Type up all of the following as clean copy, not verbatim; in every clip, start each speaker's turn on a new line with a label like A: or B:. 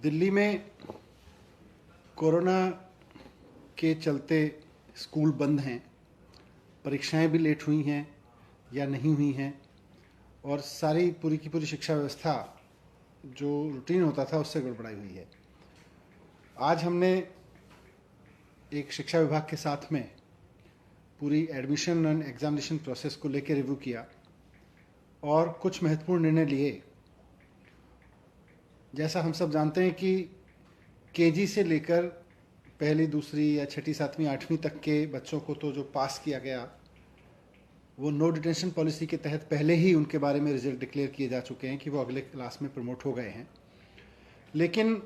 A: दिल्ली में कोरोना के चलते स्कूल बंद हैं, परीक्षाएं भी लेट हुई हैं या नहीं हुई हैं और सारी पूरी की पूरी शिक्षा व्यवस्था जो रूटीन होता था उससे गड़बड़ाई हुई है। आज हमने एक शिक्षा विभाग के साथ में पूरी एडमिशन एंड एग्जामिनेशन प्रोसेस को लेकर रिव्यू किया और कुछ महत्वपूर्ण निर्णय लिए। जैसा हम सब जानते हैं कि केजी से लेकर पहली, दूसरी या छठी, सातवीं, आठवीं तक के बच्चों को तो जो पास किया गया वो नो डिटेंशन पॉलिसी के तहत पहले ही उनके बारे में रिजल्ट डिक्लेयर किए जा चुके हैं कि वो अगले क्लास में प्रमोट हो गए हैं। लेकिन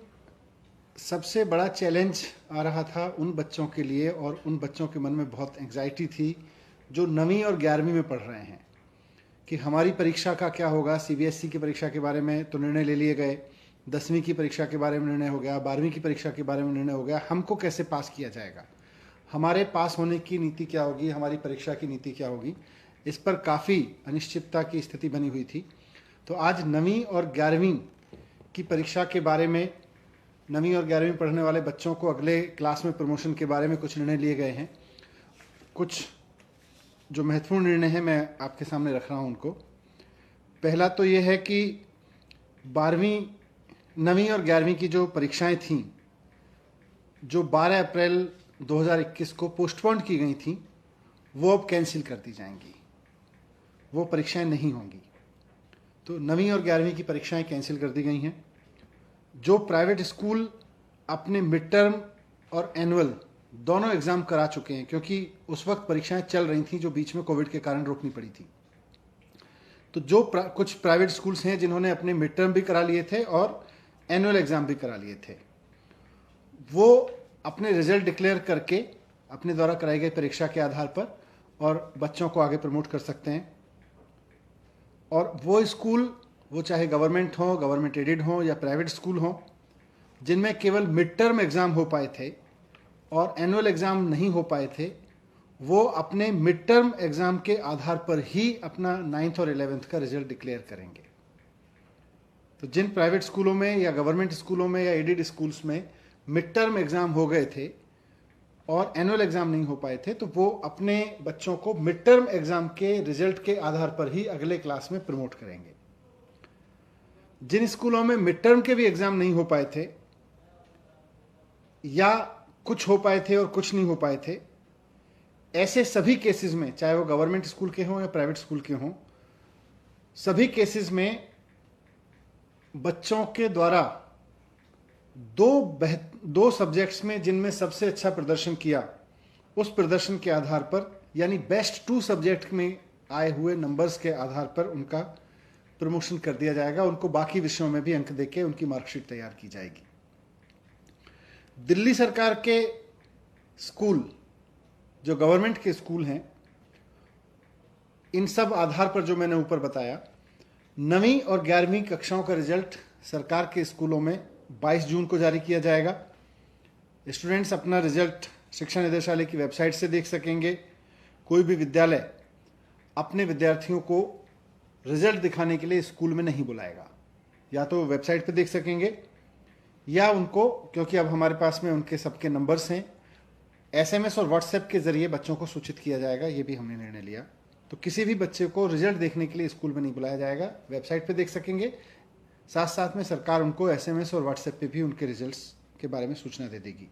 A: सबसे बड़ा चैलेंज आ रहा था उन बच्चों के लिए और उन बच्चों के मन में बहुत एंग्जाइटी थी जो 9वीं और 11वीं में पढ़ रहे हैं कि हमारी परीक्षा का क्या होगा। सीबीएसई की परीक्षा के बारे में तो निर्णय ले लिए गए, 10वीं की परीक्षा के बारे में निर्णय हो गया, 12वीं की परीक्षा के बारे में निर्णय हो गया। हमको कैसे पास किया जाएगा, हमारे पास होने की नीति क्या होगी, हमारी परीक्षा की नीति क्या होगी, इस पर काफ़ी अनिश्चितता की स्थिति बनी हुई थी। तो आज 9वीं और 11वीं की परीक्षा के बारे में 9वीं और 11वीं पढ़ने वाले बच्चों को अगले क्लास में प्रमोशन के बारे में कुछ निर्णय लिए गए हैं। कुछ जो महत्वपूर्ण निर्णय हैं मैं आपके सामने रख रहा हूं उनको। पहला तो ये है कि 9वीं और 11वीं की जो परीक्षाएं थीं, जो 12 अप्रैल 2021 को पोस्टपोन की गई थीं, वो अब कैंसिल कर दी जाएंगी, वो परीक्षाएं नहीं होंगी। तो 9वीं और 11वीं की परीक्षाएं कैंसिल कर दी गई हैं। जो प्राइवेट स्कूल अपने मिड टर्म और एनुअल दोनों एग्जाम करा चुके हैं, क्योंकि उस वक्त परीक्षाएं चल रही थीं जो बीच में कोविड के कारण रोकनी पड़ी थी, तो जो कुछ प्राइवेट स्कूल्स हैं जिन्होंने अपने मिड टर्म भी करा लिए थे और एनुअल एग्जाम भी करा लिए थे, वो अपने रिजल्ट डिक्लेयर करके अपने द्वारा कराई गई परीक्षा के आधार पर और बच्चों को आगे प्रमोट कर सकते हैं। और वो स्कूल, वो चाहे गवर्नमेंट हो, गवर्नमेंट एडेड हो या प्राइवेट स्कूल हो, जिनमें केवल मिड टर्म एग्जाम हो पाए थे और एनुअल एग्जाम नहीं हो पाए थे, वो अपने मिड टर्म एग्जाम के आधार पर ही अपना 9th और 11th का रिजल्ट डिक्लेयर करेंगे। तो जिन प्राइवेट स्कूलों में या गवर्नमेंट स्कूलों में या एडेड स्कूल्स में मिड टर्म एग्जाम हो गए थे और एनुअल एग्जाम नहीं हो पाए थे, तो वो अपने बच्चों को मिड टर्म एग्जाम के रिजल्ट के आधार पर ही अगले क्लास में प्रमोट करेंगे। जिन स्कूलों में मिड टर्म के भी एग्जाम नहीं हो पाए थे या कुछ हो पाए थे और कुछ नहीं हो पाए थे, ऐसे सभी केसेस में, चाहे वो गवर्नमेंट स्कूल के हों या प्राइवेट स्कूल के हों, सभी केसेस में बच्चों के द्वारा दो सब्जेक्ट्स में जिनमें सबसे अच्छा प्रदर्शन किया, उस प्रदर्शन के आधार पर, यानी बेस्ट 2 सब्जेक्ट में आए हुए नंबर्स के आधार पर उनका प्रमोशन कर दिया जाएगा। उनको बाकी विषयों में भी अंक देके उनकी मार्कशीट तैयार की जाएगी। दिल्ली सरकार के स्कूल, जो गवर्नमेंट के स्कूल हैं, इन सब आधार पर जो मैंने ऊपर बताया, 9वीं और 11वीं कक्षाओं का रिजल्ट सरकार के स्कूलों में 22 जून को जारी किया जाएगा। स्टूडेंट्स अपना रिजल्ट शिक्षा निदेशालय की वेबसाइट से देख सकेंगे। कोई भी विद्यालय अपने विद्यार्थियों को रिजल्ट दिखाने के लिए स्कूल में नहीं बुलाएगा, या तो वेबसाइट पे देख सकेंगे या उनको, क्योंकि अब हमारे पास में उनके सबके नंबर्स हैं, SMS और व्हाट्सएप के जरिए बच्चों को सूचित किया जाएगा। ये भी हमने निर्णय लिया। तो किसी भी बच्चे को रिजल्ट देखने के लिए स्कूल में नहीं बुलाया जाएगा, वेबसाइट पे देख सकेंगे। साथ साथ में सरकार उनको SMS और व्हाट्सएप पे भी उनके रिजल्ट्स के बारे में सूचना दे देगी।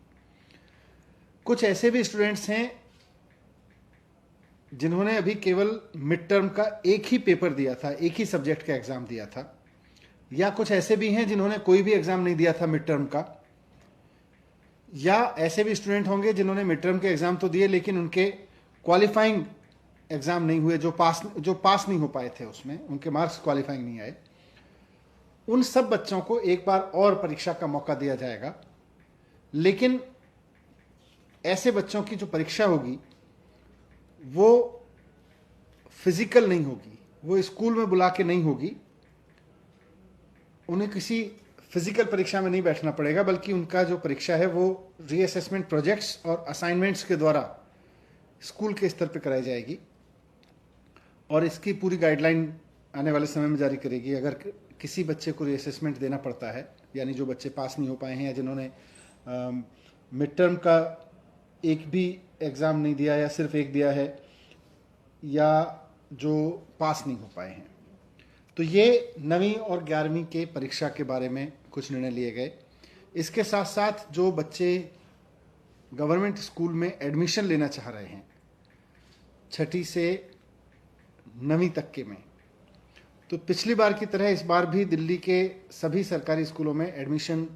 A: कुछ ऐसे भी स्टूडेंट्स हैं जिन्होंने अभी केवल मिड टर्म का एक ही पेपर दिया था, एक ही सब्जेक्ट का एग्जाम दिया था, या कुछ ऐसे भी हैं जिन्होंने कोई भी एग्जाम नहीं दिया था मिड टर्म का, या ऐसे भी स्टूडेंट होंगे जिन्होंने मिड टर्म के एग्जाम तो दिए लेकिन उनके क्वालिफाइंग एग्जाम नहीं हुए, जो पास नहीं हो पाए थे, उसमें उनके मार्क्स क्वालिफाइंग नहीं आए। उन सब बच्चों को एक बार और परीक्षा का मौका दिया जाएगा। लेकिन ऐसे बच्चों की जो परीक्षा होगी वो फिजिकल नहीं होगी, वो स्कूल में बुला के नहीं होगी, उन्हें किसी फिजिकल परीक्षा में नहीं बैठना पड़ेगा, बल्कि उनका जो परीक्षा है वो रीअसेसमेंट प्रोजेक्ट्स और असाइनमेंट्स के द्वारा स्कूल के स्तर पर कराई जाएगी। और इसकी पूरी गाइडलाइन आने वाले समय में जारी करेगी। अगर किसी बच्चे को रीअसेसमेंट देना पड़ता है, यानी जो बच्चे पास नहीं हो पाए हैं या जिन्होंने मिड टर्म का एक भी एग्ज़ाम नहीं दिया या सिर्फ एक दिया है, या जो पास नहीं हो पाए हैं। तो ये 9वीं और 11वीं के परीक्षा के बारे में कुछ निर्णय लिए गए। इसके साथ साथ जो बच्चे गवर्नमेंट स्कूल में एडमिशन लेना चाह रहे हैं 6ठी से 9वीं तक के में, तो पिछली बार की तरह इस बार भी दिल्ली के सभी सरकारी स्कूलों में एडमिशन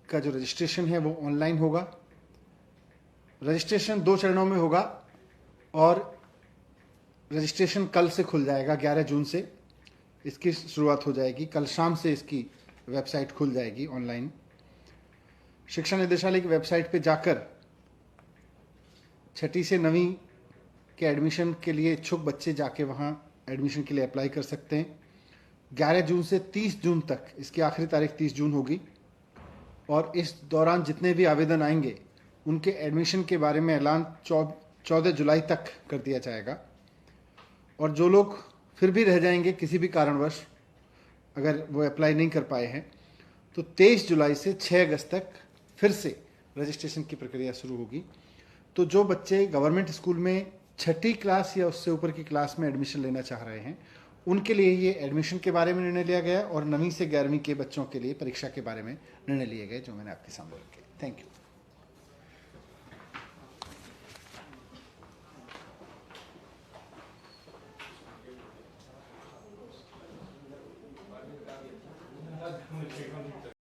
A: का जो रजिस्ट्रेशन है वो ऑनलाइन होगा। रजिस्ट्रेशन 2 चरणों में होगा और रजिस्ट्रेशन कल से खुल जाएगा, 11 जून से इसकी शुरुआत हो जाएगी। कल शाम से इसकी वेबसाइट खुल जाएगी ऑनलाइन। शिक्षा निदेशालय की वेबसाइट पे जाकर 6ठी से 9वीं के एडमिशन के लिए इच्छुक बच्चे जाके वहाँ एडमिशन के लिए अप्लाई कर सकते हैं। 11 जून से 30 जून तक, इसकी आखिरी तारीख 30 जून होगी, और इस दौरान जितने भी आवेदन आएंगे उनके एडमिशन के बारे में ऐलान 14 जुलाई तक कर दिया जाएगा। और जो लोग फिर भी रह जाएंगे किसी भी कारणवश, अगर वो अप्लाई नहीं कर पाए हैं, तो 23 जुलाई से 6 अगस्त तक फिर से रजिस्ट्रेशन की प्रक्रिया शुरू होगी। तो जो बच्चे गवर्नमेंट स्कूल में 6ठी क्लास या उससे ऊपर की क्लास में एडमिशन लेना चाह रहे हैं उनके लिए ये एडमिशन के बारे में निर्णय लिया गया, और 9वीं से 11वीं के बच्चों के लिए परीक्षा के बारे में निर्णय लिए गए, जो मैंने आपके सामने रखे। Thank you.